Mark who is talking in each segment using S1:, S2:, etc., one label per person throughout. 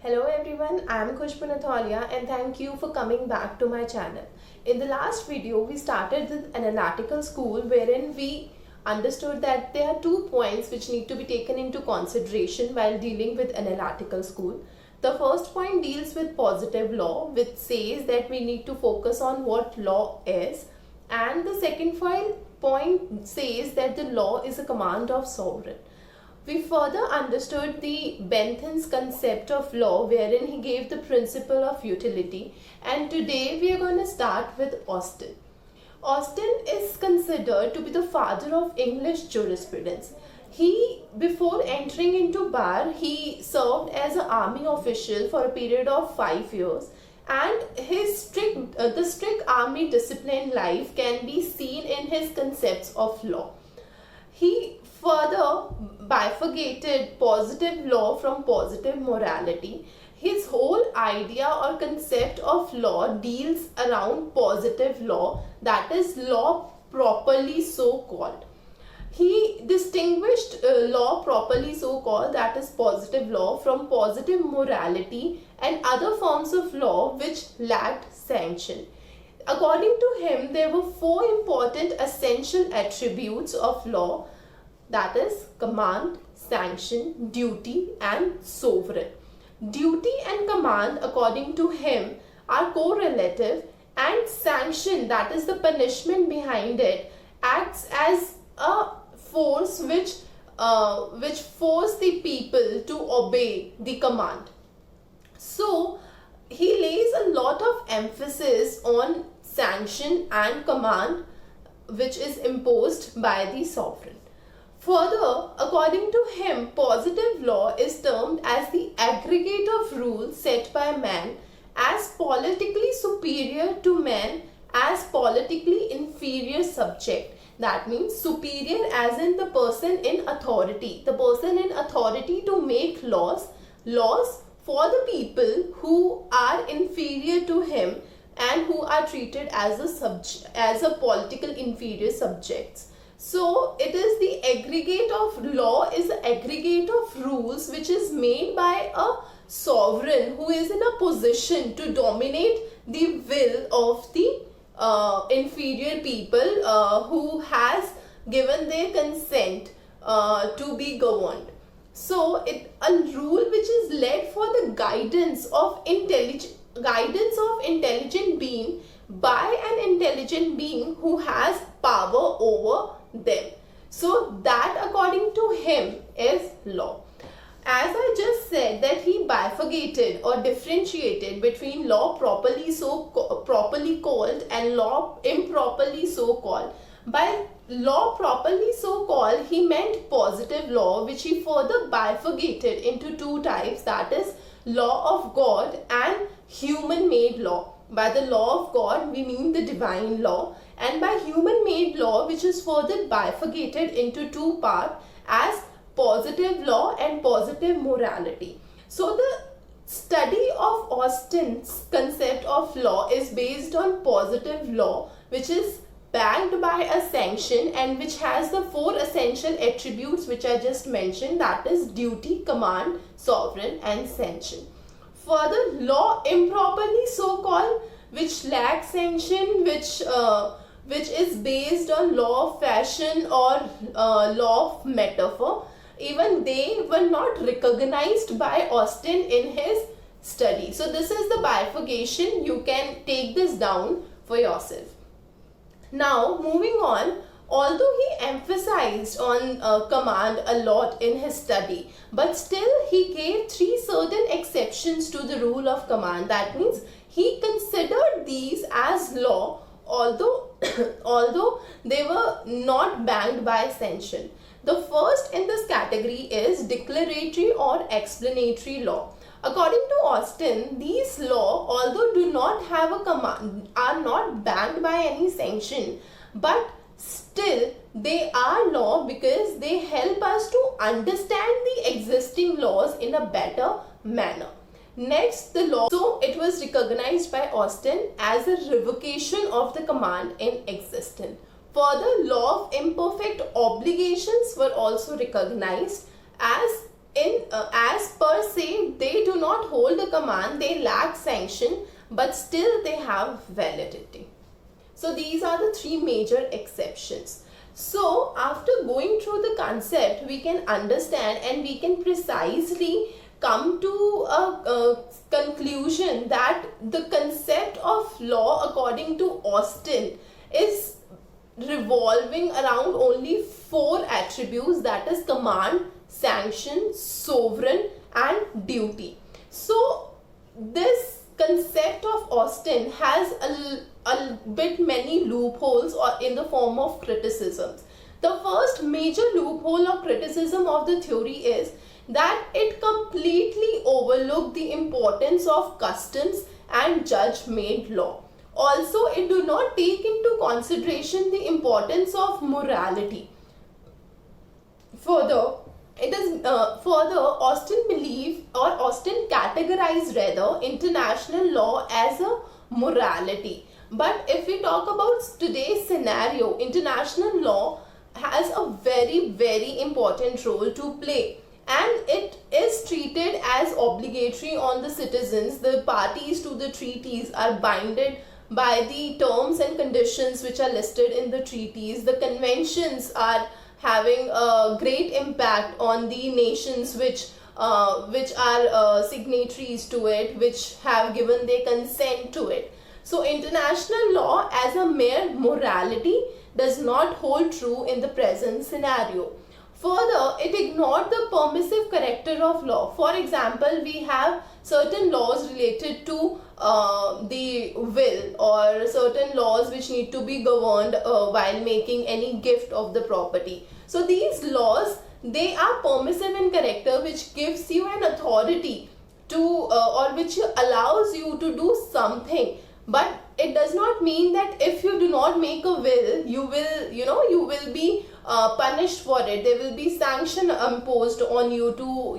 S1: Hello everyone, I am Khushbu Nathalia and thank you for coming back to my channel. In the last video, we started with analytical school wherein we understood that there are 2 points which need to be taken into consideration while dealing with analytical school. The first point deals with positive law, which says that we need to focus on what law is, and the second point says that the law is a command of sovereign. We further understood the Bentham's concept of law wherein he gave the principle of utility, and today we are going to start with Austin. Austin is considered to be the father of English jurisprudence. Before entering into bar, he served as an army official for a period of 5 years, and the strict army discipline life can be seen in his concepts of law. He further bifurcated positive law from positive morality. His whole idea or concept of law deals around positive law, that is law properly so called. He distinguished law properly so called, that is positive law, from positive morality and other forms of law which lacked sanction. According to him, there were 4 important essential attributes of law, that is command, sanction, duty and sovereign. Duty and command, according to him, are correlative, and sanction, that is the punishment behind it, acts as a force which force the people to obey the command. So he lays a lot of emphasis on sanction and command which is imposed by the sovereign. Further, according to him, positive law is termed as the aggregate of rules set by man as politically superior to man as politically inferior subject. That means superior as in the person in authority. The person in authority to make laws for the people who are inferior to him and who are treated as a political inferior subjects. So it is the aggregate of law is the aggregate of rules which is made by a sovereign who is in a position to dominate the will of the inferior people who has given their consent to be governed. So a rule which is led for the guidance of intelligent being by an intelligent being who has power over them. So that, according to him, is law. As I just said that he bifurcated or differentiated between law properly called and law improperly so called. By law properly so called, he meant positive law, which he further bifurcated into 2 types, that is law of God and human made law. By the law of God, we mean the divine law, and by human made law, which is further bifurcated into 2 parts as positive law and positive morality. So the study of Austin's concept of law is based on positive law, which is backed by a sanction and which has the 4 essential attributes which I just mentioned, that is duty, command, sovereign and sanction. Further, law improperly so called, which lacks sanction, which is based on law of fashion or law of metaphor, even they were not recognized by Austin in his study. So this is the bifurcation. You can take this down for yourself. Now moving on, although he emphasized on command a lot in his study, but still he gave 3 certain exceptions to the rule of command. That means he considered these as law, although they were not backed by sanction. The first in this category is declaratory or explanatory law. According to Austin, these laws, although do not have a command, are not backed by any sanction, but still they are law because they help us to understand the existing laws in a better manner. Next, the law. So it was recognized by Austin as a revocation of the command in existence. Further, law of imperfect obligations were also recognized as per se they do not hold command, they lack sanction, but still they have validity. So these are the three major exceptions. So after going through the concept, we can understand and we can precisely come to a conclusion that the concept of law according to Austin is revolving around only four attributes, that is command, sanction, sovereign and duty. So this concept of Austin has a bit many loopholes or in the form of criticisms. The first major loophole or criticism of the theory is that it completely overlooked the importance of customs and judge-made law. Also, it do not take into consideration the importance of morality. Further, Austin categorized rather international law as a morality. But if we talk about today's scenario, international law has a very important role to play, and it is treated as obligatory on the citizens. The parties to the treaties are bounded by the terms and conditions which are listed in the treaties. The conventions are having a great impact on the nations which are signatories to it, which have given their consent to it. So international law as a mere morality does not hold true in the present scenario. Further, it ignored the permissive character of law. For example, we have certain laws related to the will, or certain laws which need to be governed while making any gift of the property. So these laws, they are permissive in character, which gives you an authority to or which allows you to do something. But it does not mean that if you do not make a will, you will be punished for it. There will be sanction imposed on you to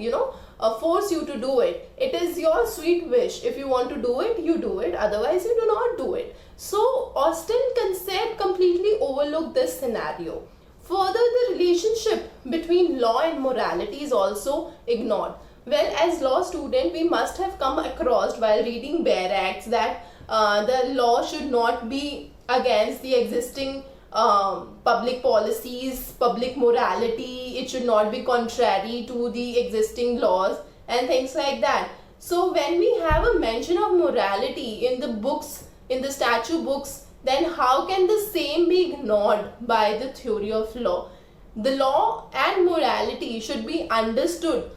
S1: force you to do it. It is your sweet wish. If you want to do it, you do it. Otherwise, you do not do it. So Austin concept completely overlooked this scenario. Further, the relationship between law and morality is also ignored. Well, as law student, we must have come across while reading Bare Acts that the law should not be against the existing public policies, public morality. It should not be contrary to the existing laws and things like that. So when we have a mention of morality in the books, in the statute books, then how can the same be ignored by the theory of law? The law and morality should be understood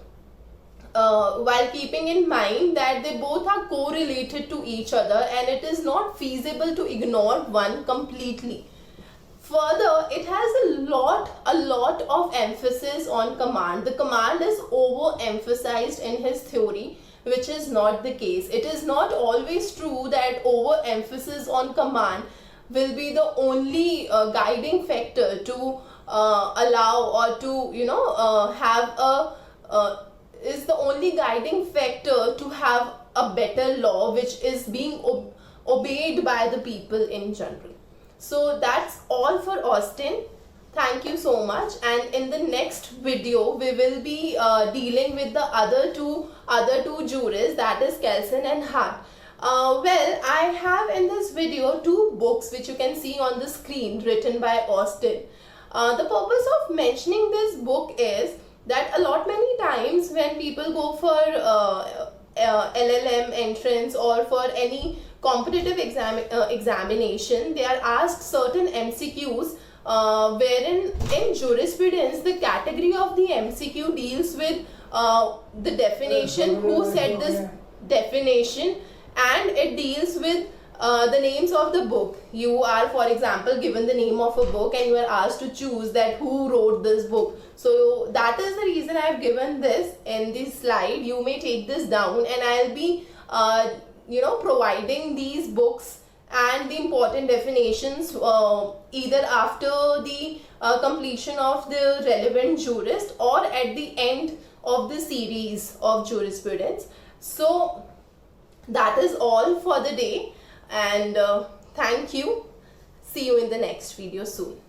S1: while keeping in mind that they both are correlated to each other, and it is not feasible to ignore one completely. Further, it has a lot of emphasis on command. The command is overemphasized in his theory, which is not the case. It is not always true that overemphasis on command will be the only guiding factor to allow or to have a is the only guiding factor to have a better law which is being obeyed by the people in general. So that's all for Austin. Thank you so much, and in the next video we will be dealing with the other two jurists, that is Kelsen and Hart. Well, I have in this video two books which you can see on the screen written by Austin. The purpose of mentioning this book is that many times when people go for LLM entrance or for any competitive examination, they are asked certain MCQs wherein in jurisprudence the category of the MCQ deals with the definition, who said this definition, and it deals with the names of the book. You are, for example, given the name of a book and you are asked to choose that who wrote this book. So that is the reason I have given this in this slide. You may take this down, and I'll be providing these books and the important definitions either after the completion of the relevant jurist or at the end of the series of jurisprudence. So that is all for the day, and thank you. See you in the next video soon.